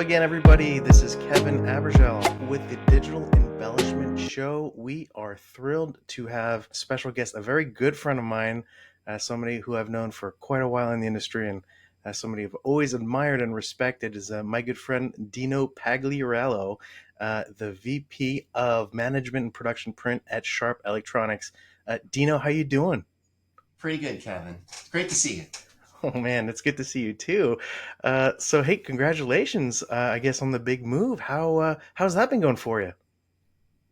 again, everybody. This is Kevin Abergel with the Digital Embellishment Show. We are thrilled to have special guest, a very good friend of mine, somebody who I've known for quite a while in the industry, and somebody I've always admired and respected is my good friend Dino Pagliarello, the VP of Management and Production Print at Sharp Electronics. Dino, how you doing? Pretty good, Kevin. Great to see you. Oh man, it's good to see you too. So hey, congratulations! I guess on the big move. How's that been going for you?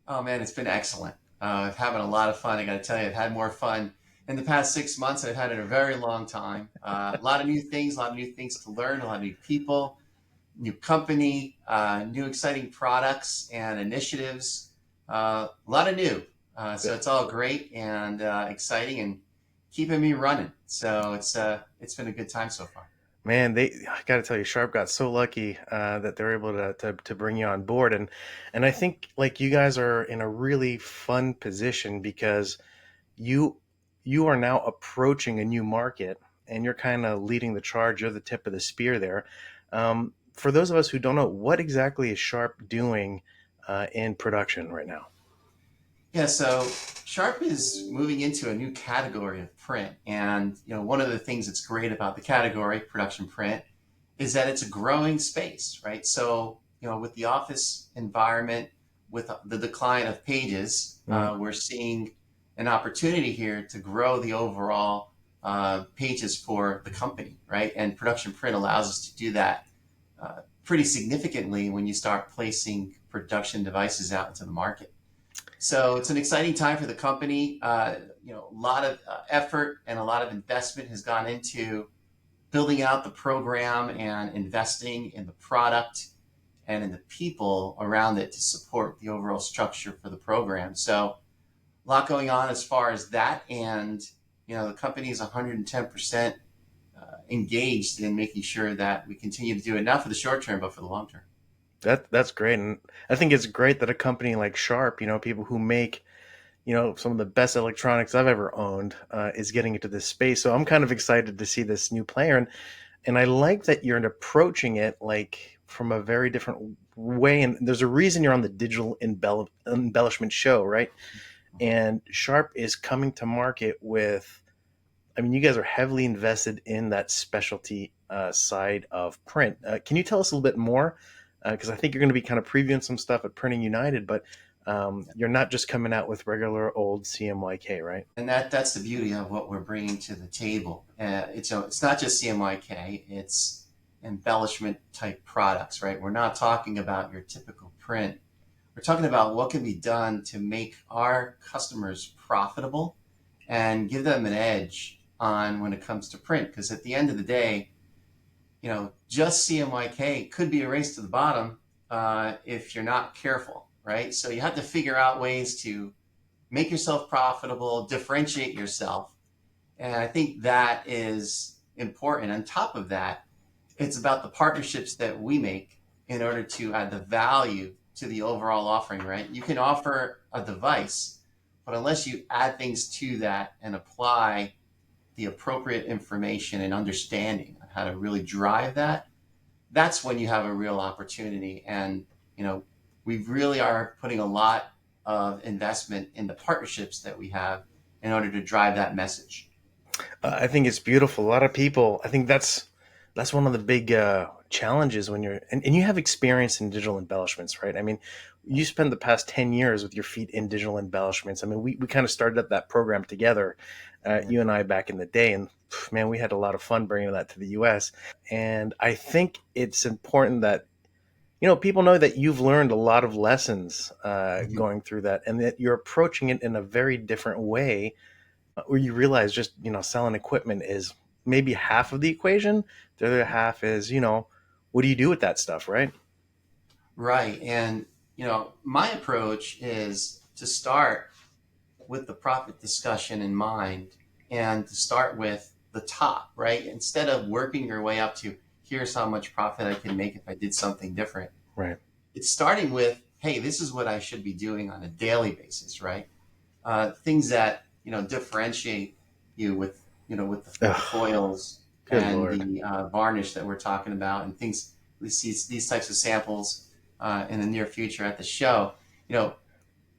Oh man, it's been excellent. I'm having a lot of fun. I got to tell you, I've had more fun in the past 6 months than I've had in a very long time. A lot of new things, a lot of new things to learn, a lot of new people, new company, new exciting products and initiatives. A lot of new. So it's all great and exciting and keeping me running. So it's been a good time so far. Man, I got to tell you, Sharp got so lucky that they're able to bring you on board, and I think like you guys are in a really fun position because you you are now approaching a new market, and you're kind of leading the charge. You're the tip of the spear there. For those of us who don't know, what exactly is Sharp doing in production right now? Yeah, so Sharp is moving into a new category of print. And one of the things that's great about the category, production print, is that it's a growing space, right? So, with the office environment, with the decline of pages, Mm. we're seeing an opportunity here to grow the overall pages for the company, right? And production print allows us to do that pretty significantly when you start placing production devices out into the market. So it's an exciting time for the company. A lot of effort and a lot of investment has gone into building out the program and investing in the product and in the people around it to support the overall structure for the program. So a lot going on as far as that, and the company is 110% engaged in making sure that we continue to do it not for the short term but for the long term. That's great, and I think it's great that a company like Sharp, people who make some of the best electronics I've ever owned, is getting into this space. So I'm kind of excited to see this new player, and I like that you're approaching it like from a very different way. And there's a reason you're on the Digital Embellishment Show, right? And Sharp is coming to market with. I mean, you guys are heavily invested in that specialty side of print. Can you tell us a little bit more? Because I think you're going to be kind of previewing some stuff at Printing United, but you're not just coming out with regular old CMYK, right? And that's the beauty of what we're bringing to the table. It's not just CMYK; it's embellishment type products, right? We're not talking about your typical print. We're talking about what can be done to make our customers profitable and give them an edge on when it comes to print. Because at the end of the day, just CMYK could be a race to the bottom if you're not careful, right? So you have to figure out ways to make yourself profitable, differentiate yourself. And I think that is important. On top of that, it's about the partnerships that we make in order to add the value to the overall offering, right? You can offer a device, but unless you add things to that and apply the appropriate information and understanding on how to really drive that, that's when you have a real opportunity. And, we really are putting a lot of investment in the partnerships that we have in order to drive that message. I think it's beautiful. A lot of people, I think that's one of the big challenges when and you have experience in digital embellishments, right? I mean, you spent the past 10 years with your feet in digital embellishments. I mean, we kind of started up that program together, Yeah. you and I back in the day, and man, we had a lot of fun bringing that to the US. And I think it's important that people know that you've learned a lot of lessons Mhm. going through that, and that you're approaching it in a very different way, where you realize just selling equipment is maybe half of the equation. The other half is what do you do with that stuff, right? Right. And, my approach is to start with the profit discussion in mind and to start with the top, right? Instead of working your way up to here's how much profit I can make if I did something different. Right. It's starting with, hey, this is what I should be doing on a daily basis, right? Things that differentiate you with with the Ugh, foils good and lord. the varnish that we're talking about, and things these types of samples in the near future at the show. You know,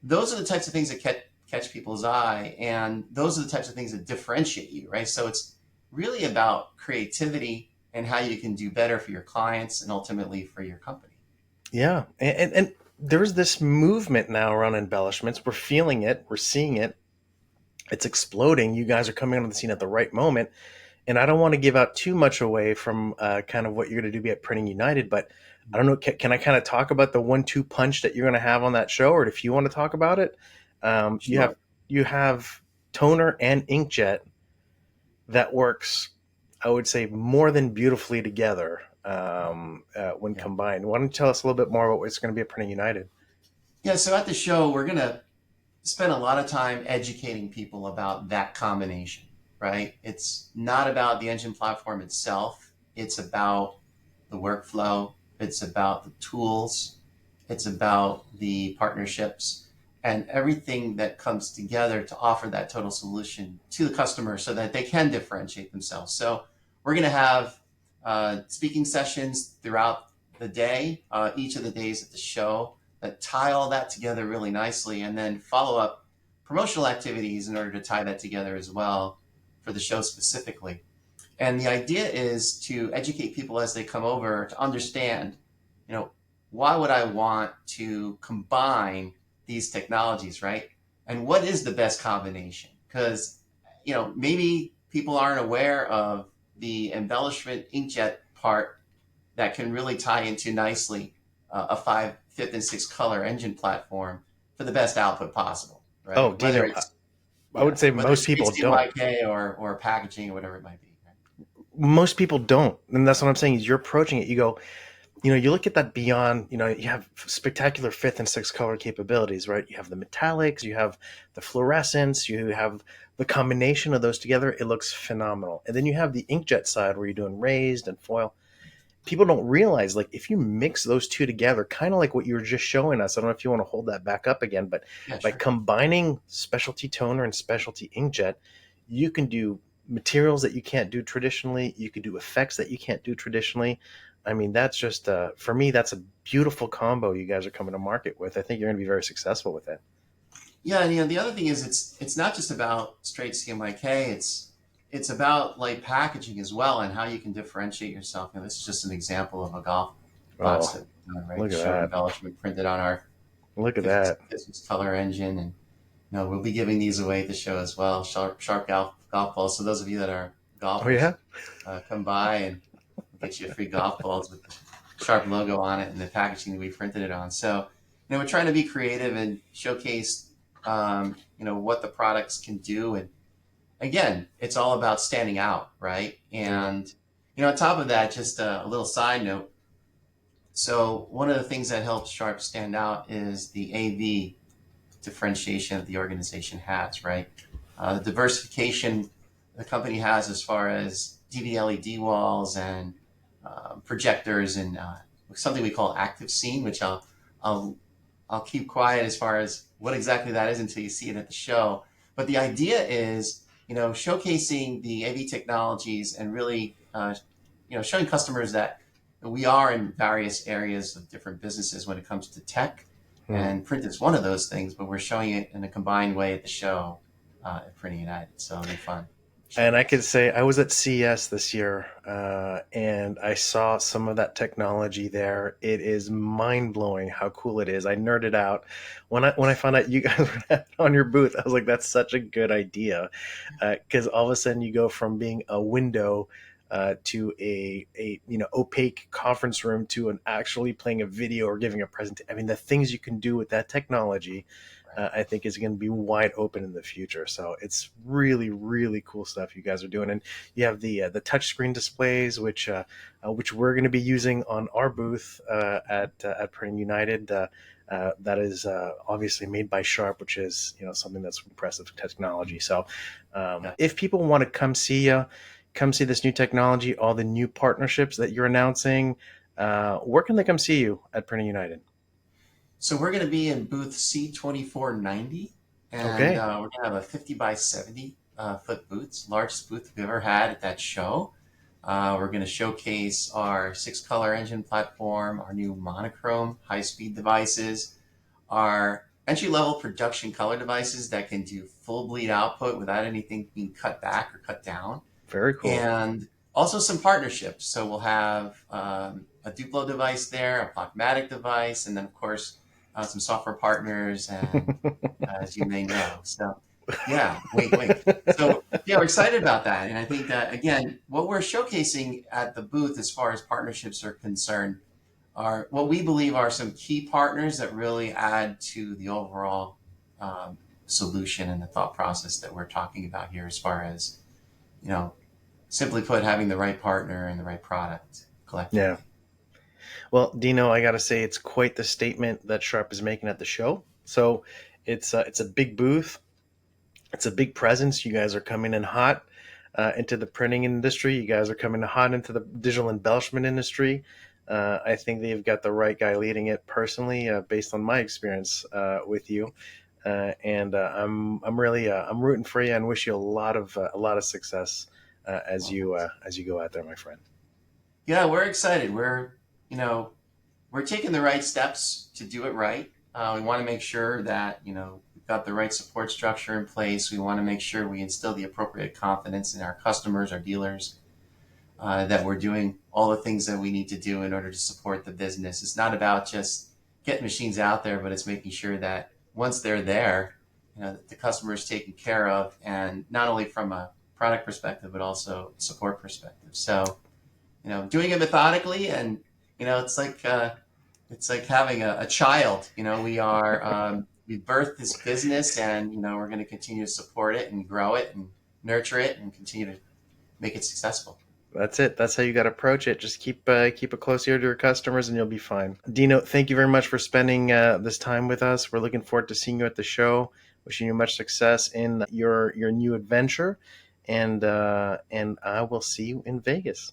those are the types of things that catch people's eye, and those are the types of things that differentiate you, right? So it's really about creativity and how you can do better for your clients and ultimately for your company. Yeah, and there's this movement now around embellishments. We're feeling it. We're seeing it. It's exploding. You guys are coming on the scene at the right moment. And I don't want to give out too much away from kind of what you're going to do at Printing United, but I don't know. Can I kind of talk about the 1-2 punch that you're going to have on that show, or if you want to talk about it? Um, you have Sure. you have toner and inkjet that works, I would say, more than beautifully together when Yeah. combined. Why don't you tell us a little bit more about what's going to be at Printing United? Yeah. So at the show, we're going to spend a lot of time educating people about that combination, right? It's not about the engine platform itself, it's about the workflow, it's about the tools, it's about the partnerships and everything that comes together to offer that total solution to the customer so that they can differentiate themselves. So, we're going to have speaking sessions throughout the day, each of the days at the show, that tie all that together really nicely, and then follow up promotional activities in order to tie that together as well for the show specifically. And the idea is to educate people as they come over to understand, you know, why would I want to combine these technologies, right? And what is the best combination? Because, maybe people aren't aware of the embellishment inkjet part that can really tie into nicely a five, fifth, and sixth color engine platform for the best output possible, Oh, right? Whether Dino, it's I would yeah, say whether most it's people don't. CMYK or packaging or whatever it might be. Right? Most people don't, and that's what I'm saying. Is you're approaching it. You go, you look at that beyond, you have spectacular fifth and sixth color capabilities, right? You have the metallics, you have the fluorescence, you have the combination of those together. It looks phenomenal. And then you have the inkjet side where you're doing raised and foil. People don't realize, like, if you mix those two together, kind of like what you were just showing us. I don't know if you want to hold that back up again, but Yeah, by sure. combining specialty toner and specialty inkjet, you can do materials that you can't do traditionally. You can do effects that you can't do traditionally. I mean, that's just for me, that's a beautiful combo you guys are coming to market with. I think you're going to be very successful with it. Yeah, and the other thing is it's not just about straight CMYK. It's about light packaging as well and how you can differentiate yourself. This is just an example of a golf box Oh, that we've done, right? look at Show that! embellishment printed on our Look at 50 that! color engine, and we'll be giving these away at the show as well. Sharp golf balls. So those of you that are Oh yeah. golfers, come by and we'll get you a free golf balls with the Sharp logo on it and the packaging that we printed it on. So, we're trying to be creative and showcase, what the products can do. And again, it's all about standing out, right? Yeah. And, on top of that, just a little side note. So, one of the things that helps Sharp stand out is the AV differentiation that the organization has, right? The diversification the company has as far as DV LED walls and projectors and something we call active scene, which I'll I'll keep quiet as far as what exactly that is until you see it at the show. But the idea is, showcasing the AV technologies and really, showing customers that we are in various areas of different businesses when it comes to tech, Hmm. and print is one of those things. But we're showing it in a combined way at the show at Printing United, so it'll be fun And I could showcase. say I was at CES this year, and I saw some of that technology there. It is mind blowing how cool it is. I nerded out when I found out you guys were on your booth. I was like, "That's such a good idea," because all of a sudden you go from being a window to a opaque conference room to an actually playing a video or giving a presentation. I mean, the things you can do with that technology Right. I think is going to be wide open in the future. So it's really, really cool stuff you guys are doing, and you have the touchscreen displays, which we're going to be using on our booth at Printing United. That is obviously made by Sharp, which is something that's impressive technology. So Yeah. if people want to come see you, come see this new technology, all the new partnerships that you're announcing, where can they come see you at Printing United? So we're going to be in booth C2490, and Okay. we're going to have a 50 by 70 foot booth, largest booth we've ever had at that show. We're going to showcase our 6-color engine platform, our new monochrome high-speed devices, our entry-level production color devices that can do full bleed output without anything being cut back or cut down, Very cool. and also some partnerships. So we'll have a Duplo device there, a Plasmatic device, and then of course some software partners, and as you may know. So yeah, wink, wink. So yeah, we're excited about that, and I think that again, what we're showcasing at the booth as far as partnerships are concerned are what we believe are some key partners that really add to the overall solution and the thought process that we're talking about here, as far as, you know, simply put, having the right partner and the right product Yeah. collectively. Well, Dino, I got to say it's quite the statement that Sharp is making at the show. So it's a big booth. It's a big presence. You guys are coming in hot into the printing industry. You guys are coming in hot into the digital embellishment industry. I think they've got the right guy leading it personally, based on my experience with you. And I'm really I'm rooting for you and wish you a lot of success as you go out there, my friend. Yeah, we're excited. You know, we're taking the right steps to do it right. We want to make sure that, we've got the right support structure in place. We want to make sure we instill the appropriate confidence in our customers, our dealers, that we're doing all the things that we need to do in order to support the business. It's not about just getting machines out there, but it's making sure that once they're there, that the customer is taken care of, and not only from a product perspective, but also support perspective. So, doing it methodically, and it's like having a child. We birthed this business, and we're going to continue to support it and grow it and nurture it and continue to make it successful. That's it. That's how you got to approach it. Just keep a close ear to your customers, and you'll be fine. Dino, thank you very much for spending this time with us. We're looking forward to seeing you at the show. Wishing you much success in your new adventure, and I will see you in Vegas.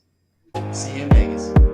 See you in Vegas.